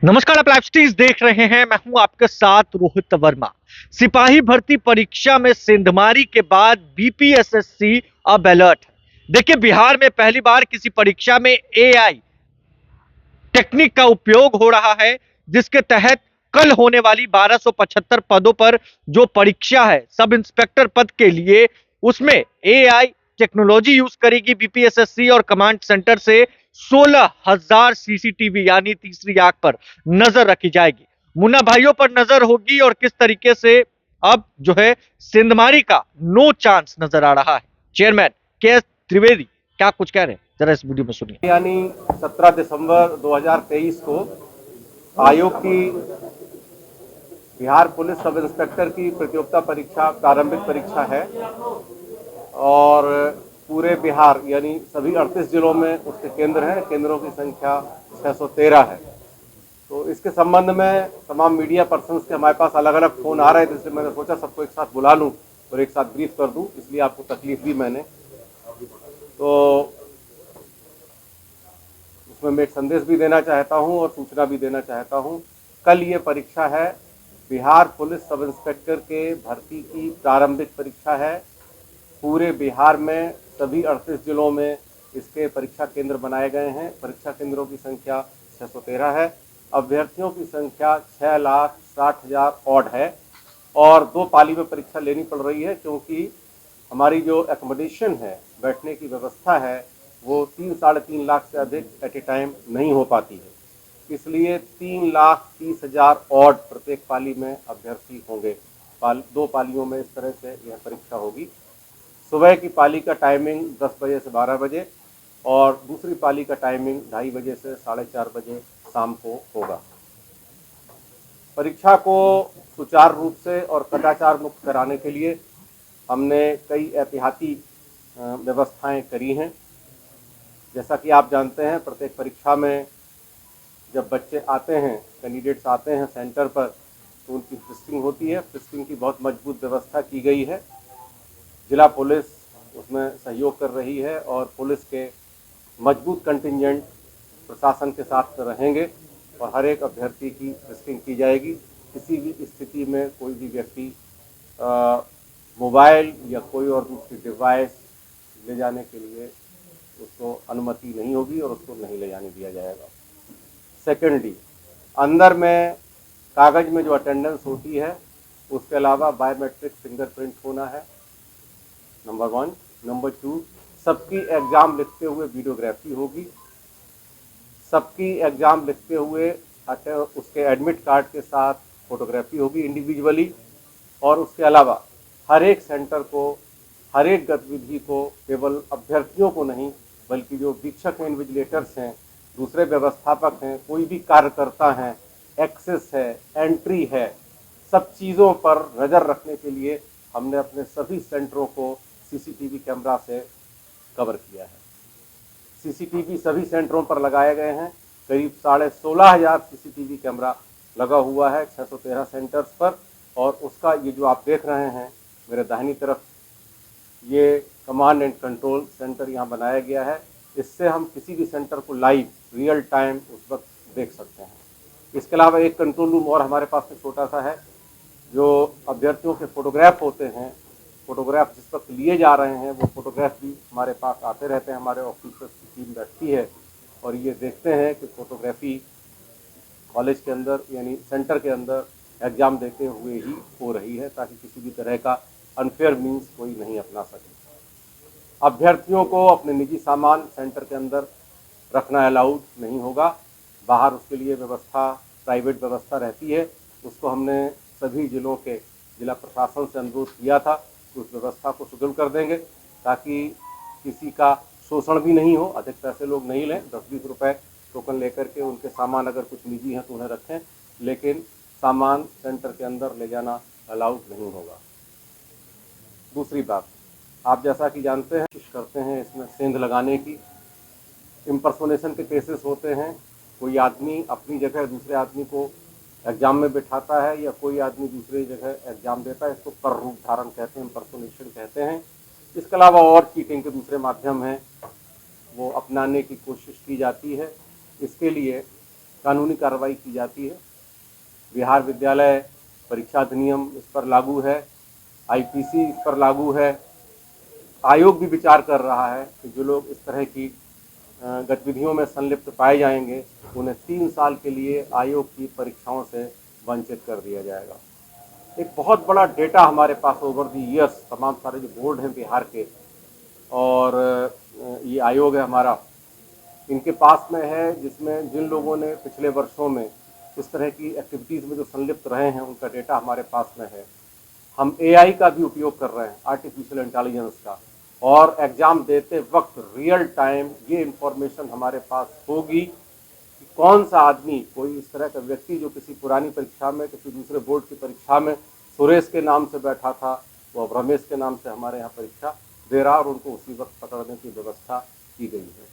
नमस्कार, आप live streams देख रहे हैं। मैं हूं आपके साथ रोहित वर्मा। सिपाही भर्ती परीक्षा में सेंधमारी के बाद बीपीएसएससी अब अलर्ट है। देखिए, बिहार में पहली बार किसी परीक्षा में एआई टेक्निक का उपयोग हो रहा है, जिसके तहत कल होने वाली 1275 पदों पर जो परीक्षा है सब इंस्पेक्टर पद के लिए, उसमें एआई टेक्नोलॉजी यूज करेगी बीपीएसएससी और कमांड सेंटर से 16,000 सीसीटीवी यानी तीसरी आंख पर नजर रखी जाएगी। मुन्ना भाइयों पर नजर होगी और किस तरीके से अब जो है सिंधमारी का नो चांस नजर आ रहा है। चेयरमैन के एस त्रिवेदी क्या कुछ कह रहे हैं, जरा इस वीडियो में सुनिए। यानी 17 दिसंबर 2023 को आयोग की बिहार पुलिस सब इंस्पेक्टर की प्रतियोगिता परीक्षा प्रारंभिक परीक्षा है और पूरे बिहार यानी सभी 38 जिलों में उसके केंद्र हैं। केंद्रों की संख्या 613 है। तो इसके संबंध में तमाम मीडिया पर्सन्स के हमारे पास अलग अलग फ़ोन आ रहे थे, इसलिए मैंने सोचा सबको एक साथ बुला लूँ और एक साथ ब्रीफ कर दूँ, इसलिए आपको तकलीफ दी मैंने। तो उसमें मैं एक संदेश भी देना चाहता हूं और सूचना भी देना चाहता हूं। कल ये परीक्षा है, बिहार पुलिस सब इंस्पेक्टर के भर्ती की प्रारंभिक परीक्षा है। पूरे बिहार में सभी 38 जिलों में इसके परीक्षा केंद्र बनाए गए हैं। परीक्षा केंद्रों की संख्या 613 है। अभ्यर्थियों की संख्या 6,60,000 ऑड है और 2 पाली में परीक्षा लेनी पड़ रही है, क्योंकि हमारी जो एकोमोडेशन है, बैठने की व्यवस्था है, वो 3-3.5 लाख से अधिक एट ए टाइम नहीं हो पाती है। इसलिए 3,30,000 ऑड प्रत्येक पाली में अभ्यर्थी होंगे। 2 पालियों में इस तरह से यह परीक्षा होगी। सुबह की पाली का टाइमिंग 10 बजे से 12 बजे और दूसरी पाली का टाइमिंग 2:30 बजे से 4:30 बजे शाम को होगा। परीक्षा को सुचारू रूप से और कदाचार मुक्त कराने के लिए हमने कई एहतियाती व्यवस्थाएं करी हैं। जैसा कि आप जानते हैं, प्रत्येक परीक्षा में जब बच्चे आते हैं, कैंडिडेट्स आते हैं सेंटर पर, तो उनकी फ्रिस्किंग होती है। फ्रिस्किंग की बहुत मजबूत व्यवस्था की गई है। जिला पुलिस उसमें सहयोग कर रही है और पुलिस के मजबूत कंटिंजेंट प्रशासन के साथ रहेंगे और हर एक अभ्यर्थी की फ्रिस्किंग की जाएगी। किसी भी स्थिति में कोई भी व्यक्ति मोबाइल या कोई और दूसरी डिवाइस ले जाने के लिए उसको अनुमति नहीं होगी और उसको नहीं ले जाने दिया जाएगा। सेकेंडली, अंदर में कागज़ में जो अटेंडेंस होती है, उसके अलावा बायोमेट्रिक फिंगरप्रिंट होना है, नंबर 1। नंबर 2, सबकी एग्ज़ाम लिखते हुए वीडियोग्राफी होगी। सबकी एग्ज़ाम लिखते हुए उसके एडमिट कार्ड के साथ फोटोग्राफी होगी इंडिविजुअली। और उसके अलावा हर एक सेंटर को, हर एक गतिविधि को केवल अभ्यर्थियों को नहीं बल्कि जो वीक्षक हैं, इन्विजिलेटर्स हैं, दूसरे व्यवस्थापक हैं, कोई भी कार्यकर्ता हैं, एक्सेस है, एंट्री है, सब चीज़ों पर नज़र रखने के लिए हमने अपने सभी सेंटरों को सीसीटीवी कैमरा से कवर किया है। सीसीटीवी सभी सेंटरों पर लगाए गए हैं। करीब 16,500 सीसीटीवी कैमरा लगा हुआ है 613 सेंटर्स पर। और उसका ये जो आप देख रहे हैं मेरे दाहिनी तरफ, ये कमांड एंड कंट्रोल सेंटर यहाँ बनाया गया है। इससे हम किसी भी सेंटर को लाइव रियल टाइम उस वक्त देख सकते हैं। इसके अलावा एक कंट्रोल रूम और हमारे पास में छोटा सा है। जो अभ्यर्थियों के फोटोग्राफ होते हैं, फोटोग्राफ जिस वक्त लिए जा रहे हैं, वो फोटोग्राफ भी हमारे पास आते रहते हैं। हमारे ऑफिसर्स की टीम बैठती है और ये देखते हैं कि फोटोग्राफी कॉलेज के अंदर यानी सेंटर के अंदर एग्ज़ाम देते हुए ही हो रही है, ताकि किसी भी तरह का अनफेयर मीन्स कोई नहीं अपना सके। अभ्यर्थियों को अपने निजी सामान सेंटर के अंदर रखना अलाउड नहीं होगा। बाहर उसके लिए व्यवस्था, प्राइवेट व्यवस्था रहती है। उसको हमने सभी जिलों के जिला प्रशासन से अनुरोध किया था कि उस व्यवस्था को सुदृढ़ कर देंगे, ताकि किसी का शोषण भी नहीं हो, अधिक पैसे लोग नहीं लें। 10-20 रुपये टोकन लेकर के उनके सामान अगर कुछ निजी हैं तो उन्हें रखें, लेकिन सामान सेंटर के अंदर ले जाना अलाउड नहीं होगा। दूसरी बात, आप जैसा कि जानते हैं, कोशिश करते हैं इसमें सेंध लगाने की। इम्पर्सोनेशन के केसेस होते हैं। कोई आदमी अपनी जगह दूसरे आदमी को एग्ज़ाम में बिठाता है या कोई आदमी दूसरी जगह एग्ज़ाम देता है। इसको कर रूप धारण कहते हैं, इम्पर्सोनेशन कहते हैं। इसके अलावा और चीटिंग के दूसरे माध्यम हैं, वो अपनाने की कोशिश की जाती है। इसके लिए कानूनी कार्रवाई की जाती है। बिहार विद्यालय परीक्षा अधिनियम इस पर लागू है, आईपीसी इस पर लागू है। आयोग भी विचार कर रहा है कि जो लोग इस तरह की गतिविधियों में संलिप्त पाए जाएंगे उन्हें 3 साल के लिए आयोग की परीक्षाओं से वंचित कर दिया जाएगा। एक बहुत बड़ा डेटा हमारे पास ओवर दी ईयर्स तमाम सारे जो बोर्ड हैं बिहार के और ये आयोग है हमारा, इनके पास में है, जिसमें जिन लोगों ने पिछले वर्षों में इस तरह की एक्टिविटीज़ में जो संलिप्त रहे हैं उनका डेटा हमारे पास में है। हम एआई का भी उपयोग कर रहे हैं, आर्टिफिशियल इंटेलिजेंस का, और एग्ज़ाम देते वक्त रियल टाइम ये इंफॉर्मेशन हमारे पास होगी कि कौन सा आदमी, कोई इस तरह का व्यक्ति जो किसी पुरानी परीक्षा में, किसी दूसरे बोर्ड की परीक्षा में सुरेश के नाम से बैठा था, वो अब रमेश के नाम से हमारे यहाँ परीक्षा दे रहा और उनको उसी वक्त पकड़ने की व्यवस्था की गई है।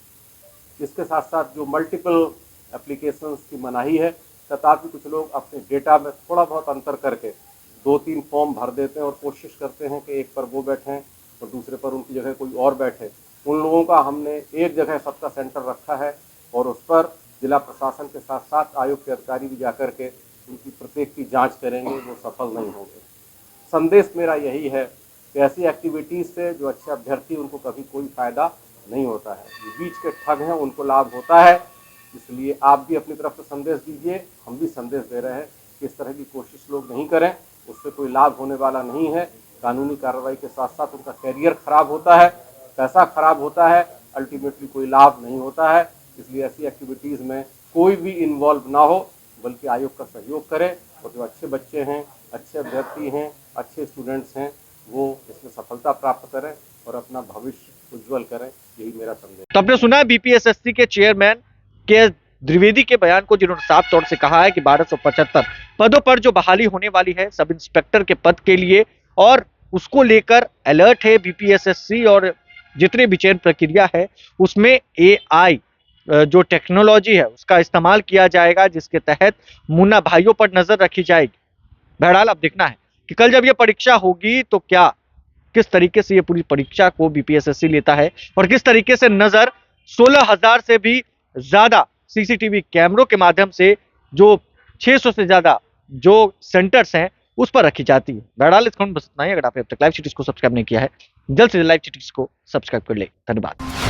इसके साथ साथ जो मल्टीपल एप्लीकेशंस की मनाही है, तथापि कुछ लोग अपने डेटा में थोड़ा बहुत अंतर करके 2-3 फॉर्म भर देते हैं और कोशिश करते हैं कि एक पर वो बैठें और दूसरे पर उनकी जगह कोई और बैठे। उन लोगों का हमने एक जगह सबका सेंटर रखा है और उस पर जिला प्रशासन के साथ साथ आयोग के अधिकारी भी जाकर के उनकी प्रत्येक की जांच करेंगे, वो सफल नहीं होंगे। संदेश मेरा यही है कि ऐसी एक्टिविटीज़ से जो अच्छे अभ्यर्थी उनको कभी कोई फ़ायदा नहीं होता है, जो बीच के ठग हैं उनको लाभ होता है। इसलिए आप भी अपनी तरफ से संदेश दीजिए, हम भी संदेश दे रहे हैं कि इस तरह की कोशिश लोग नहीं करें, उससे कोई लाभ होने वाला नहीं है। कानूनी कार्रवाई के साथ साथ उनका करियर खराब होता है, पैसा खराब होता है, अल्टीमेटली कोई लाभ नहीं होता है। इसलिए ऐसी एक्टिविटीज़ में कोई भी इन्वॉल्व ना हो, बल्कि आयोग का सहयोग करे और जो अच्छे बच्चे हैं, अच्छे अभ्यर्थी हैं, अच्छे स्टूडेंट्स हैं, वो इसमें सफलता प्राप्त करें और अपना भविष्य उज्जवल करें, यही मेरा संदेश। तो आपने सुना है बीपीएसएससी के चेयरमैन के द्विवेदी के बयान को, जिन्होंने साफ तौर से कहा है कि 1275 पदों पर जो बहाली होने वाली है सब इंस्पेक्टर के पद के लिए, और उसको लेकर अलर्ट है बीपीएसएससी, और जितने भी चयन प्रक्रिया है उसमें एआई जो टेक्नोलॉजी है उसका इस्तेमाल किया जाएगा, जिसके तहत मुन्ना भाइयों पर नजर रखी जाएगी। बहरहाल अब देखना है कि कल जब यह परीक्षा होगी तो क्या, किस तरीके से ये पूरी परीक्षा को बीपीएसएससी लेता है और किस तरीके से नजर 16,000 से भी ज्यादा सीसीटीवी कैमरों के माध्यम से जो 600 से ज्यादा जो सेंटर्स हैं उस पर रखी जाती है। बहरहाल इस खबर में बस इतना ही। अगर आपने अब तक लाइव सिटीज को सब्सक्राइब नहीं किया है, जल्द से जल्द लाइव सिटीज को सब्सक्राइब कर ले। धन्यवाद।